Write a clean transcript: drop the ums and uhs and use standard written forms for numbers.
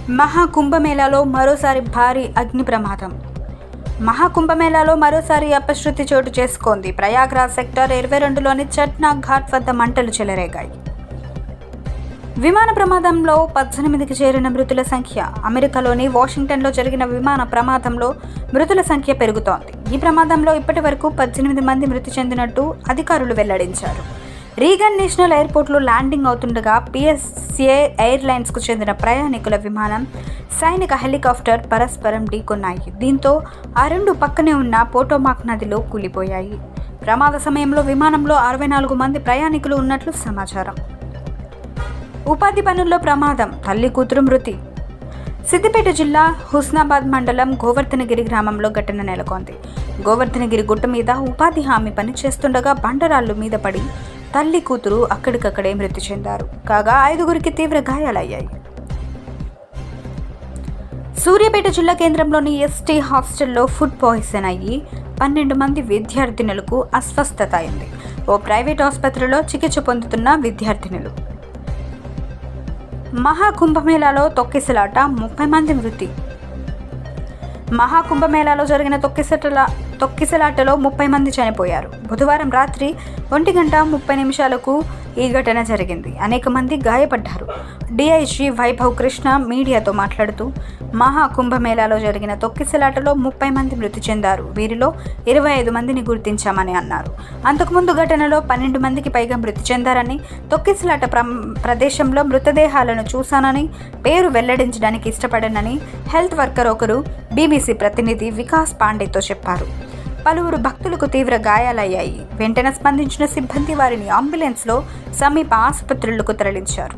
మహాకుంభమేళాలో మరోసారి భారీ అగ్ని ప్రమాదం. మహాకుంభమేళాలో మరోసారి అపశృతి చోటు చేసుకుంది. ప్రయాగ్రాజ్ సెక్టార్ 22లోని చట్నా ఘాట్ వద్ద మంటలు చెలరేగాయి. విమాన ప్రమాదంలో 18కి చేరిన మృతుల సంఖ్య. అమెరికాలోని వాషింగ్టన్లో జరిగిన విమాన ప్రమాదంలో మృతుల సంఖ్య పెరుగుతోంది. ఈ ప్రమాదంలో ఇప్పటి వరకు 18 మంది మృతి చెందినట్టు అధికారులు వెల్లడించారు. రీగన్ నేషనల్ ఎయిర్పోర్ట్లో ల్యాండింగ్ అవుతుండగా పిఎస్ఏ ఎయిర్లైన్స్కు చెందిన ప్రయాణికుల విమానం, సైనిక హెలికాప్టర్ పరస్పరం ఢీకొన్నాయి. దీంతో ఆ రెండు పక్కనే ఉన్న పోటోమాక్ నదిలో కూలిపోయాయి. ప్రమాద సమయంలో విమానంలో 64 మంది ప్రయాణికులు ఉన్నట్లు సమాచారం. ఉపాధి పనుల్లో ప్రమాదం, తల్లి కూతురు మృతి. సిద్దిపేట జిల్లా హుస్నాబాద్ మండలం గోవర్ధనగిరి గ్రామంలో ఘటన నెలకొంది. గోవర్ధనగిరి గుట్ట మీద ఉపాధి హామీ పని చేస్తుండగా బండరాళ్లు మీద పడి తల్లి కూతురు అక్కడికక్కడే మృతి చెందారు. కాగా 5గురికి తీవ్ర గాయాలయ్యాయి. సూర్యాపేట జిల్లా కేంద్రంలోని ఎస్టీ హాస్టల్లో ఫుడ్ పాయిజన్ అయ్యి 12 మంది విద్యార్థినులకు అస్వస్థత అయింది. ఓ ప్రైవేట్ ఆసుపత్రిలో చికిత్స పొందుతున్న విద్యార్థినులు. మహాకుంభమేళాలో తొక్కిసలాట, 30 మంది మృతి. మహాకుంభమేళాలో జరిగిన తొక్కిసలాటలో 30 మంది చనిపోయారు. బుధవారం రాత్రి 1:30 ఈ ఘటన జరిగింది. అనేక మంది గాయపడ్డారు. డిఐజీ వైభవ్ కృష్ణ మీడియాతో మాట్లాడుతూ, మహాకుంభమేళాలో జరిగిన తొక్కిసలాటలో 30 మంది మృతి చెందారు. వీరిలో 25 మందిని గుర్తించామని అన్నారు. అంతకుముందు ఘటనలో 12 మందికి పైగా మృతి చెందారని, తొక్కిసలాట ప్రదేశంలో మృతదేహాలను చూశానని, పేరు వెల్లడించడానికి ఇష్టపడనని హెల్త్ వర్కర్ ఒకరు బీబీసీ ప్రతినిధి వికాస్ పాండేతో చెప్పారు. పలువురు భక్తులకు తీవ్ర గాయాలయ్యాయి. వెంటనే స్పందించిన సిబ్బంది వారిని అంబులెన్స్లో సమీప ఆసుపత్రులకు తరలించారు.